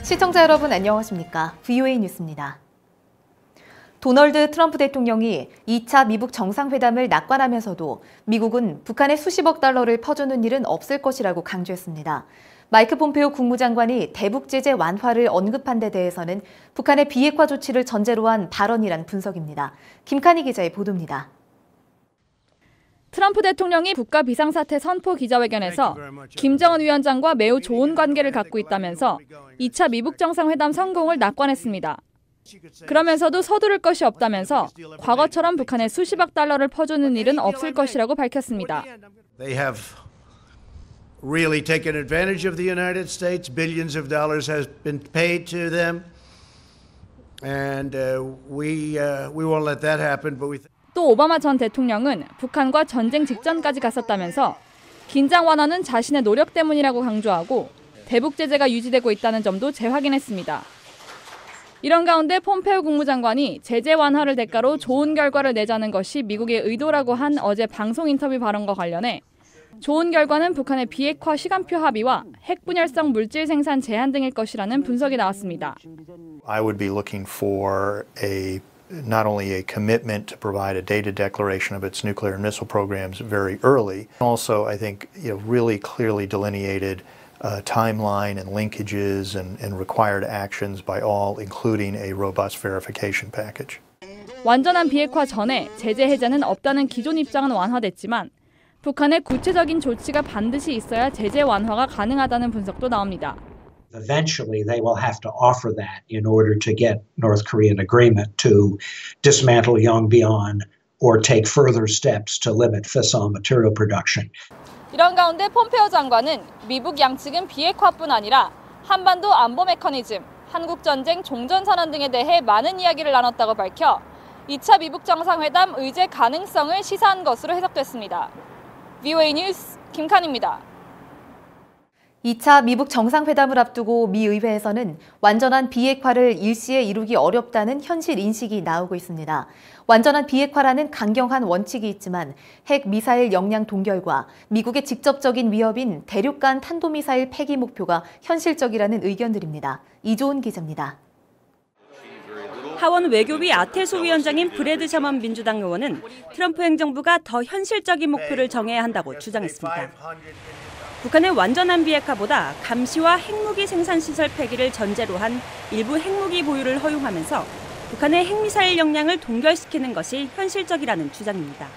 시청자 여러분 안녕하십니까? VOA 뉴스입니다. 도널드 트럼프 대통령이 2차 미북 정상회담을 낙관하면서도 미국은 북한에 수십억 달러를 퍼주는 일은 없을 것이라고 강조했습니다. 마이크 폼페오 국무장관이 대북 제재 완화를 언급한 데 대해서는 북한의 비핵화 조치를 전제로 한 발언이란 분석입니다. 김칸희 기자의 보도입니다. 트럼프 대통령이 국가 비상사태 선포 기자회견에서 김정은 위원장과 매우 좋은 관계를 갖고 있다면서 2차 미북 정상회담 성공을 낙관했습니다. 그러면서도 서두를 것이 없다면서 과거처럼 북한에 수십억 달러를 퍼주는 일은 없을 것이라고 밝혔습니다. They have really taken advantage of the United States. Billions of dollars has been paid to them, and we won't let that happen. But we. 또 오바마 전 대통령은 북한과 전쟁 직전까지 갔었다면서 긴장 완화는 자신의 노력 때문이라고 강조하고 대북 제재가 유지되고 있다는 점도 재확인했습니다. 이런 가운데 폼페오 국무장관이 제재 완화를 대가로 좋은 결과를 내자는 것이 미국의 의도라고 한 어제 방송 인터뷰 발언과 관련해 좋은 결과는 북한의 비핵화 시간표 합의와 핵분열성 물질 생산 제한 등일 것이라는 분석이 나왔습니다. I would be looking for not only a commitment to provide a data declaration of its nuclear and missile programs very early, also I think really clearly delineated timeline and linkages and required actions by all, including a robust verification package. 완전한 비핵화 전에 제재 해제는 없다는 기존 입장은 완화됐지만 북한의 구체적인 조치가 반드시 있어야 제재 완화가 가능하다는 분석도 나옵니다. Eventually, they will have to offer that in order to get North Korean agreement to dismantle Yongbyon or take further steps to limit fissile material production. 이런 가운데 폼페오 장관은 미북 양측은 비핵화뿐 아니라 한반도 안보 메커니즘, 한국전쟁 종전선언 등에 대해 많은 이야기를 나눴다고 밝혀 2차 미북 정상회담 의제 가능성을 시사한 것으로 해석됐습니다. VOA 뉴스 김칸희입니다. 2차 미북 정상회담을 앞두고 미 의회에서는 완전한 비핵화를 일시에 이루기 어렵다는 현실 인식이 나오고 있습니다. 완전한 비핵화라는 강경한 원칙이 있지만 핵 미사일 역량 동결과 미국의 직접적인 위협인 대륙간 탄도미사일 폐기 목표가 현실적이라는 의견들입니다. 이조은 기자입니다. 하원 외교위 아태소 위원장인 브래드 셔먼 민주당 의원은 트럼프 행정부가 더 현실적인 목표를 정해야 한다고 주장했습니다. 북한의 완전한 비핵화보다 감시와 핵무기 생산시설 폐기를 전제로 한 일부 핵무기 보유를 허용하면서 북한의 핵미사일 역량을 동결시키는 것이 현실적이라는 주장입니다.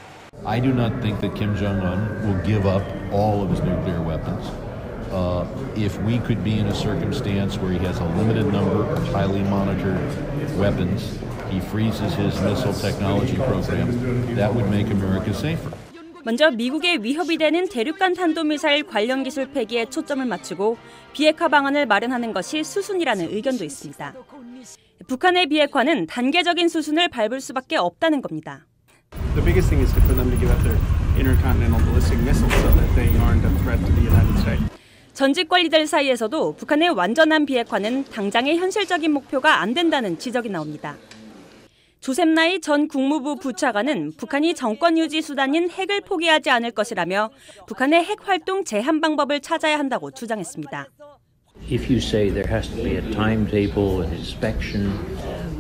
I do not think that Kim Jong-un will give up all of his nuclear weapons. If we could be in a circumstance where he has a limited number of highly monitored weapons, he freezes his missile technology program, that would make America safer. 먼저 미국의 위협이 되는 대륙간 탄도미사일 관련 기술 폐기에 초점을 맞추고 비핵화 방안을 마련하는 것이 수순이라는 의견도 있습니다. 북한의 비핵화는 단계적인 수순을 밟을 수밖에 없다는 겁니다. The biggest thing is for them to give up their intercontinental ballistic missiles so that they aren't a threat to the United States. 전직 관리들 사이에서도 북한의 완전한 비핵화는 당장의 현실적인 목표가 안 된다는 지적이 나옵니다. 조셉 나이 전 국무부 부차관은 북한이 정권 유지 수단인 핵을 포기하지 않을 것이라며 북한의 핵 활동 제한 방법을 찾아야 한다고 주장했습니다. If you say there has to be a timetable and inspection,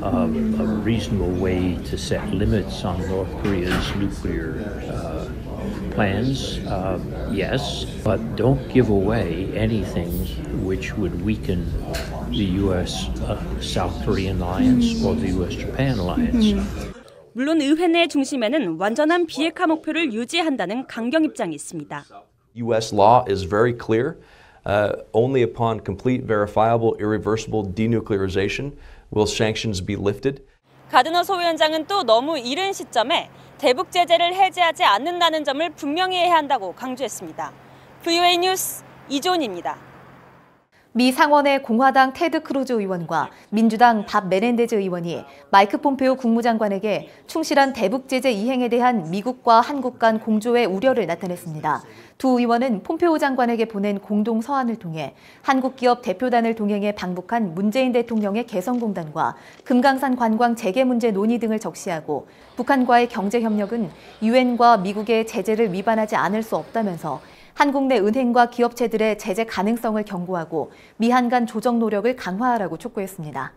a reasonable way to set limits on North Korea's nuclear plans, yes, but don't give away anything which would weaken the U.S.-South Korean alliance or the U.S.-Japan alliance. 물론 의회 내 중심에는 완전한 비핵화 목표를 유지한다는 강경 입장이 있습니다. U.S. law is very clear. Only upon complete, verifiable, irreversible denuclearization will sanctions be lifted. 가드너 소위원장은 또 너무 이른 시점에 대북 제재를 해제하지 않는다는 점을 분명히 해야 한다고 강조했습니다. VOA 뉴스 이조은입니다. 미 상원의 공화당 테드 크루즈 의원과 민주당 밥 메넨데즈 의원이 마이크 폼페오 국무장관에게 충실한 대북 제재 이행에 대한 미국과 한국 간 공조의 우려를 나타냈습니다. 두 의원은 폼페오 장관에게 보낸 공동 서한을 통해 한국 기업 대표단을 동행해 방북한 문재인 대통령의 개성공단과 금강산 관광 재개 문제 논의 등을 적시하고 북한과의 경제 협력은 유엔과 미국의 제재를 위반하지 않을 수 없다면서 한국 내 은행과 기업체들의 제재 가능성을 경고하고 미한 간 조정 노력을 강화하라고 촉구했습니다.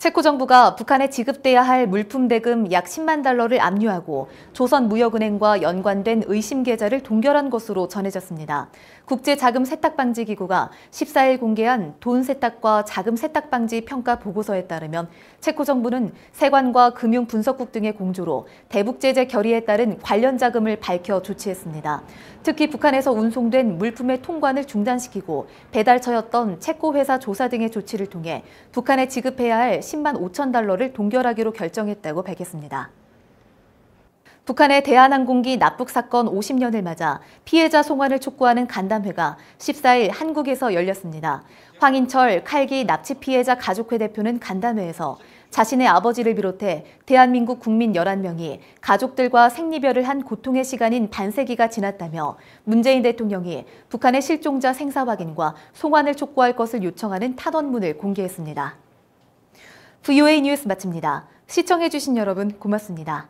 체코 정부가 북한에 지급돼야 할 물품 대금 약 10만 달러를 압류하고 조선무역은행과 연관된 의심 계좌를 동결한 것으로 전해졌습니다. 국제자금세탁방지기구가 14일 공개한 돈 세탁과 자금 세탁 방지 평가 보고서에 따르면 체코 정부는 세관과 금융분석국 등의 공조로 대북 제재 결의에 따른 관련 자금을 밝혀 조치했습니다. 특히 북한에서 운송된 물품의 통관을 중단시키고 배달처였던 체코 회사 조사 등의 조치를 통해 북한에 지급해야 할 10만 5천 달러를 동결하기로 결정했다고 밝혔습니다. 북한의 대한항공기 납북 사건 50년을 맞아 피해자 송환을 촉구하는 간담회가 14일 한국에서 열렸습니다. 황인철 칼기 납치 피해자 가족회 대표는 간담회에서 자신의 아버지를 비롯해 대한민국 국민 11명이 가족들과 생리별을 한 고통의 시간인 반세기가 지났다며 문재인 대통령이 북한의 실종자 생사 확인과 송환을 촉구할 것을 요청하는 탄원문을 공개했습니다. VOA 뉴스 마칩니다. 시청해주신 여러분 고맙습니다.